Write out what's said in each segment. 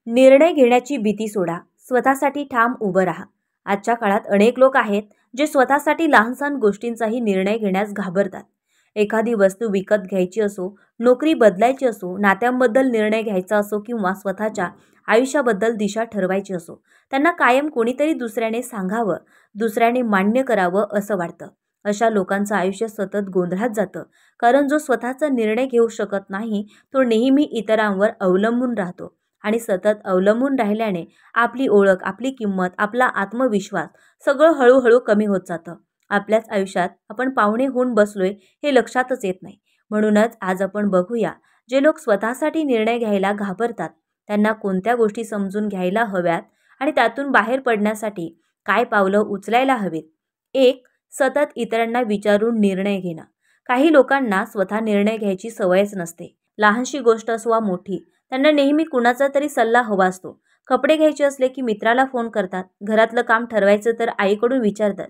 निर्णय घेण्याची भीती सोडा, स्वतःसाठी ठाम उभं राहा. आजच्या काळात अनेक लोक आहेत जे स्वतःसाठी लहानसहान गोष्टींचाही निर्णय घेण्यास घाबरतात. एखादी वस्तू विकत घ्यायची असो, नोकरी बदलायची असो, नात्यांबद्दल निर्णय घ्यायचा असो किंवा स्वतःच्या आयुष्याबद्दल दिशा ठरवायची असो, त्यांना कायम कोणीतरी दुसऱ्याने सांगावं, दुसऱ्याने मान्य करावं असं वाटतं. अशा लोकांचं आयुष्य सतत गोंधळात जातं, कारण जो स्वतःचा निर्णय घेऊ शकत नाही तो नेहमी इतरांवर अवलंबून राहतो. आणि सतत अवलंबून राहिल्याने आपली ओळख, आपली किंमत, आपला आत्मविश्वास सगळं हळूहळू कमी होत जातं. आपल्याच आयुष्यात आपण पाहुणे होऊन बसलोय हे लक्षातच येत नाही. म्हणूनच आज आपण बघूया, जे लोक स्वतःसाठी निर्णय घ्यायला घाबरतात त्यांना कोणत्या गोष्टी समजून घ्यायला हव्यात आणि त्यातून बाहेर पडण्यासाठी काय पावलं उचलायला हवीत. 1. सतत इतरांना विचारून निर्णय घेणं. काही लोकांना स्वतः निर्णय घ्यायची सवयच नसते. लहानशी गोष्ट असो वा मोठी, त्यांना नेहमी कुणाचा तरी सल्ला हवा असतो. कपडे घ्यायचे असले की मित्राला फोन करतात, घरातलं काम ठरवायचं तर आईकडून विचारतात.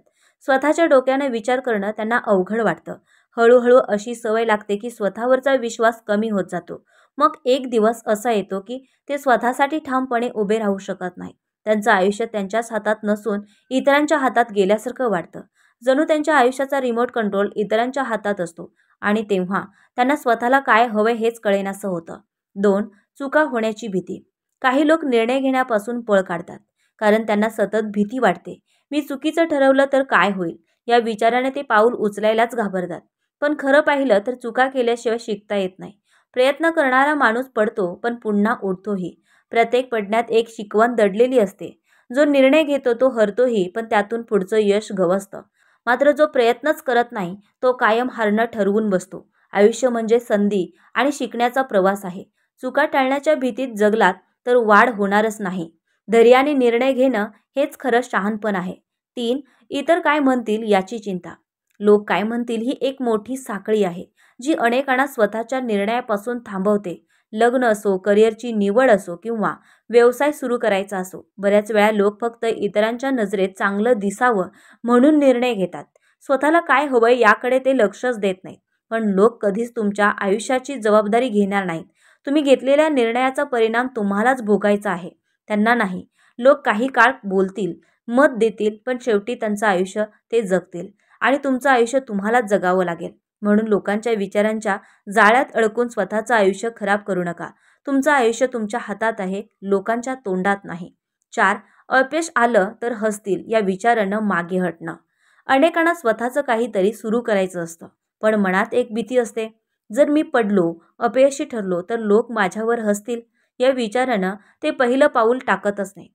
स्वतःच्या डोक्याने विचार करणं त्यांना अवघड वाटतं. हळूहळू अशी सवय लागते की स्वतःवरचा विश्वास कमी होत जातो. मग एक दिवस असा येतो की ते स्वतःसाठी ठामपणे उभे राहू शकत नाही. त्यांचं आयुष्य त्यांच्याच हातात नसून इतरांच्या हातात गेल्यासारखं वाटतं. जणू त्यांच्या आयुष्याचा रिमोट कंट्रोल इतरांच्या हातात असतो आणि तेव्हा त्यांना स्वतःला काय हवंय हेच कळेनासं होतं. 2. चुका होण्याची भीती. काही लोक निर्णय घेण्यापासून पळ काढतात, कारण त्यांना सतत भीती वाटते. मी चुकीचं ठरवलं तर काय होईल, या विचाराने ते पाऊल उचलायलाच घाबरतात. पण खरं पाहिलं तर चुका केल्याशिवाय शिकता येत नाही. प्रयत्न करणारा माणूस पडतो पण पुन्हा उठतोही. प्रत्येक पडण्यात एक शिकवण दडलेली असते. जो निर्णय घेतो तो हरतोही, पण त्यातून पुढचं यश गवसतं. मात्र जो प्रयत्नच करत नाही तो कायम हारणं ठरवून बसतो. आयुष्य म्हणजे संधी आणि शिकण्याचा प्रवास आहे. चुका टाळण्याच्या भीतीत जगलात तर वाढ होणारच नाही. धैर्याने निर्णय घेणं हेच खरं शहाणपण आहे. 3. इतर काय म्हणतील याची चिंता. लोक काय म्हणतील ही एक मोठी साखळी आहे, जी अनेकांना स्वतःच्या निर्णयापासून थांबवते. लग्न असो, करिअरची निवड असो किंवा व्यवसाय सुरू करायचा असो, बऱ्याच वेळा लोक फक्त इतरांच्या नजरेत चांगलं दिसावं म्हणून निर्णय घेतात. स्वतःला काय हवंय याकडे ते लक्षच देत नाहीत. पण लोक कधीच तुमच्या आयुष्याची जबाबदारी घेणार नाहीत. तुम्ही घेतलेल्या निर्णयाचा परिणाम तुम्हालाच भोगायचा आहे, त्यांना नाही. लोक काही काळ बोलतील, मत देतील, पण शेवटी त्यांचं आयुष्य ते जगतील आणि तुमचं आयुष्य तुम्हालाच जगावं लागेल. म्हणून लोकांच्या विचारांच्या जाळ्यात अडकून स्वतःचं आयुष्य खराब करू नका. तुमचं आयुष्य तुमच्या हातात आहे, लोकांच्या तोंडात नाही. 4. अपयश आलं तर हसतील या विचारानं मागे हटणं. अनेकांना स्वतःचं काहीतरी सुरू करायचं असतं, पण मनात एक भीती असते. जर मी पडलो, अपयशी ठरलो तर लोक माझ्यावर हसतील, या विचारानं ते पहिलं पाऊल टाकतच नाही.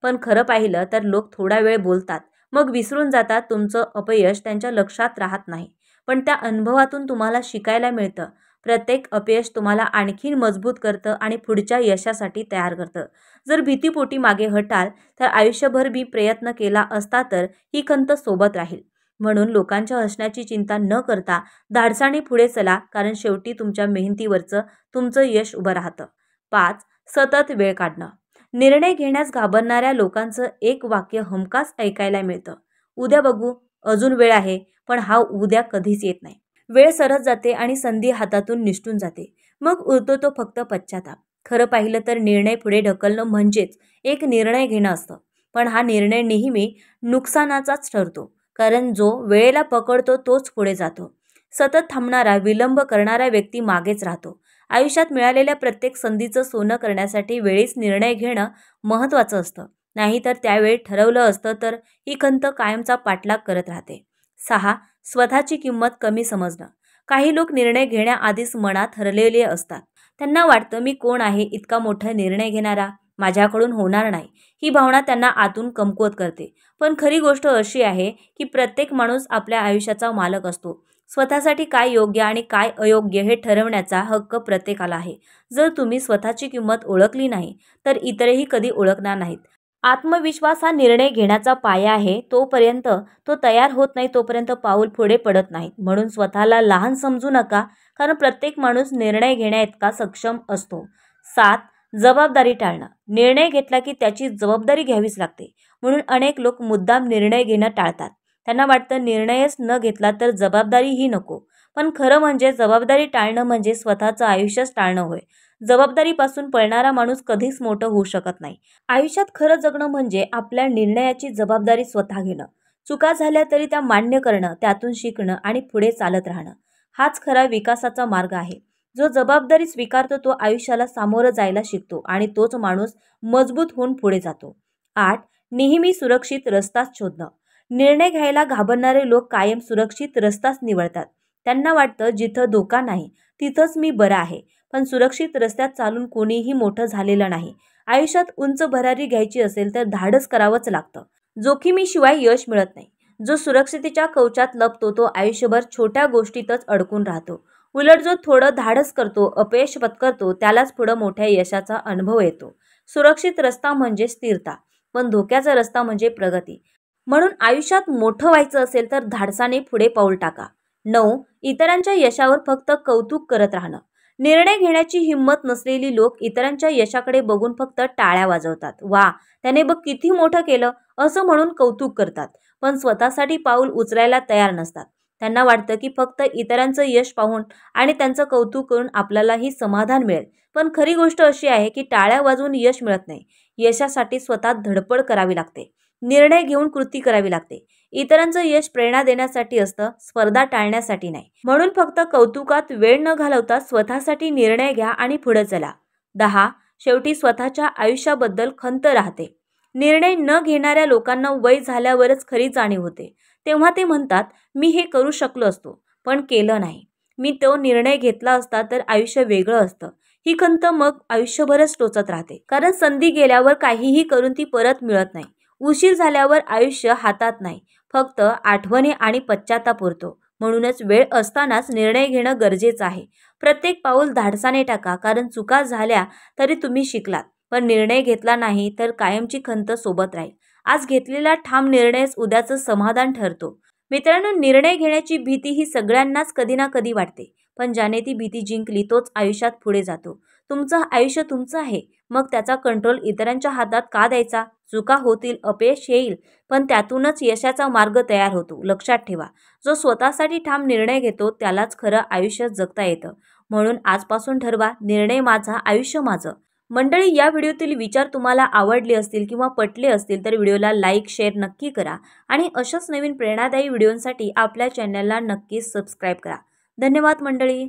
पण खरं पाहिलं तर लोक थोडा वेळ बोलतात, मग विसरून जातात. तुमचं अपयश त्यांच्या लक्षात राहत नाही, पण त्या अनुभवातून तुम्हाला शिकायला मिळतं. प्रत्येक अपयश तुम्हाला आणखीन मजबूत करतं आणि पुढच्या यशासाठी तयार करतं. जर भीतीपोटी मागे हटाल तर आयुष्यभर मी प्रयत्न केला असता तर ही खंत सोबत राहील. म्हणून लोकांच्या हसण्याची चिंता न करता धाडसाने पुढे चला, कारण शेवटी तुमच्या मेहनतीवरचं तुमचं यश उभं राहतं. 5. सतत वेळ काढणं. निर्णय घेण्यास घाबरणाऱ्या लोकांचं एक वाक्य हमखास ऐकायला मिळतं: उद्या बघू, अजून वेळ आहे. पण हा उद्या कधीच येत नाही. वेळ सरत जाते आणि संधी हातातून निसटून जाते. मग उरतो तो फक्त पश्चाताप. खरं पाहिलं तर निर्णय पुढे ढकलणं म्हणजेच एक निर्णय घेणं असतं. पण हा निर्णय नेहमी नुकसानाचाच ठरतो, कारण जो वेळेला पकडतो तोच पुढे जातो. सतत थांबणारा, विलंब करणारा व्यक्ती मागेच राहतो. आयुष्यात मिळालेल्या प्रत्येक संधीचं सोनं करण्यासाठी वेळीच निर्णय घेणं महत्त्वाचं असतं. नाहीतर त्यावेळी ठरवलं असतं तर ही खंत कायमचा पाठलाग करत राहते. 6. स्वतःची किंमत कमी समजणं. काही लोक निर्णय घेण्याआधीच मनात हरलेले असतात. त्यांना वाटतं मी कोण आहे इतका मोठा निर्णय घेणारा, माझ्याकडून होणार नाही. ही भावना त्यांना आतून कमकुवत करते. पण खरी गोष्ट अशी आहे की प्रत्येक माणूस आपल्या आयुष्याचा मालक असतो. स्वतःसाठी काय योग्य आणि काय अयोग्य हे ठरवण्याचा हक्क प्रत्येकाला आहे. जर तुम्ही स्वतःची किंमत ओळखली नाही तर इतरही कधी ओळखणार नाहीत. आत्मविश्वास हा निर्णय घेण्याचा पाया आहे. तोपर्यंत तो तयार होत नाही तोपर्यंत पाऊल पुढे पडत नाही. म्हणून स्वतःला लहान समजू नका, कारण प्रत्येक माणूस निर्णय घेण्याइतका सक्षम असतो. 7. जबाबदारी टाळणं. निर्णय घेतला की त्याची जबाबदारी घ्यावीच लागते. म्हणून अनेक लोक मुद्दाम निर्णय घेणं टाळतात. त्यांना वाटतं निर्णयच न घेतला तर जबाबदारीही नको. पण खरं म्हणजे जबाबदारी टाळणं म्हणजे स्वतःचं आयुष्यच टाळणं होय. जबाबदारीपासून पळणारा माणूस कधीच मोठं होऊ शकत नाही. आयुष्यात खरं जगणं म्हणजे आपल्या निर्णयाची जबाबदारी स्वतः घेणं. चुका झाल्या तरी त्या मान्य करणं, त्यातून शिकणं आणि पुढे चालत राहणं. हाच खरा विकासाचा मार्ग आहे. जो जबाबदारी स्वीकारतो तो आयुष्याला सामोरं जायला शिकतो आणि तोच माणूस मजबूत होऊन पुढे जातो. 8. नेहमी सुरक्षित रस्ताच शोधणं. निर्णय घ्यायला घाबरणारे लोक कायम सुरक्षित रस्ताच निवडतात. त्यांना वाटतं जिथं धोका नाही तिथंच मी बरं आहे. पण सुरक्षित रस्त्यात चालून कोणीही मोठं झालेलं नाही. आयुष्यात उंच भरारी घ्यायची असेल तर धाडस करावंच लागतं. जोखमीशिवाय यश मिळत नाही. जो सुरक्षितेच्या कवचात लपतो तो आयुष्यभर छोट्या गोष्टीतच अडकून राहतो. उलट जो थोडं धाडस करतो, अपयश पत्करतो, त्यालाच पुढं मोठ्या यशाचा अनुभव येतो. सुरक्षित रस्ता म्हणजे स्थिरता, पण धोक्याचा रस्ता म्हणजे प्रगती. म्हणून आयुष्यात मोठं व्हायचं असेल तर धाडसाने पुढे पाऊल टाका. 9. इतरांच्या यशावर फक्त कौतुक करत राहणं. निर्णय घेण्याची हिंमत नसलेली लोक इतरांच्या यशाकडे बघून फक्त टाळ्या वाजवतात. वा, त्याने बघ किती मोठं केलं असं म्हणून कौतुक करतात, पण स्वतःसाठी पाऊल उचलायला तयार नसतात. त्यांना वाटतं की फक्त इतरांचं यश पाहून आणि त्यांचं कौतुक करून आपल्यालाही समाधान मिळेल. पण खरी गोष्ट अशी आहे की टाळ्या वाजवून यश मिळत नाही. यशासाठी स्वतः धडपड करावी लागते. निर्णय घेऊन कृती करावी लागते. इतरांचं यश प्रेरणा देण्यासाठी असतं, स्पर्धा टाळण्यासाठी नाही. म्हणून फक्त कौतुकात वेळ न घालवता स्वतःसाठी निर्णय घ्या आणि पुढे चला. 10. शेवटी स्वतःच्या आयुष्याबद्दल खंत राहते. निर्णय न घेणाऱ्या लोकांना वय झाल्यावरच खरी जाणीव होते. तेव्हा ते म्हणतात, मी हे करू शकलो असतो पण केलं नाही. मी तो निर्णय घेतला असता तर आयुष्य वेगळं असतं. ही खंत मग आयुष्यभरच टोचत राहते. कारण संधी गेल्यावर काहीही करून ती परत मिळत नाही. उशीर झाल्यावर आयुष्य हातात नाही, फक्त आठवणी आणि पश्चाताप उरतो. म्हणूनच वेळ असतानाच निर्णय घेणं गरजेचं आहे. प्रत्येक पाऊल धाडसाने टाका, कारण चुका झाल्या तरी तुम्ही शिकलात. पण निर्णय घेतला नाही तर कायमची खंत सोबत राहील. आज घेतलेला ठाम निर्णयच उद्याचं समाधान ठरतो. मित्रांनो, निर्णय घेण्याची भीती ही सगळ्यांनाच कधी ना कधी वाटते, पण ज्याने ती भीती जिंकली तोच आयुष्यात पुढे जातो. तुमचं आयुष्य तुमचं आहे, मग त्याचा कंट्रोल इतरांच्या हातात का द्यायचा? चुका होतील, अपयश येईल, पण त्यातूनच यशाचा मार्ग तयार होतो. लक्षात ठेवा, जो स्वतःसाठी ठाम निर्णय घेतो त्यालाच खरं आयुष्य जगता येतं. म्हणून आजपासून ठरवा, निर्णय माझा, आयुष्य माझं. मंडळी, या व्हिडिओतील विचार तुम्हाला आवडले असतील किंवा पटले असतील तर व्हिडिओला लाईक, शेअर नक्की करा आणि अशाच नवीन प्रेरणादायी व्हिडिओंसाठी आपल्या चॅनलला नक्कीच सबस्क्राईब करा. धन्यवाद मंडळी.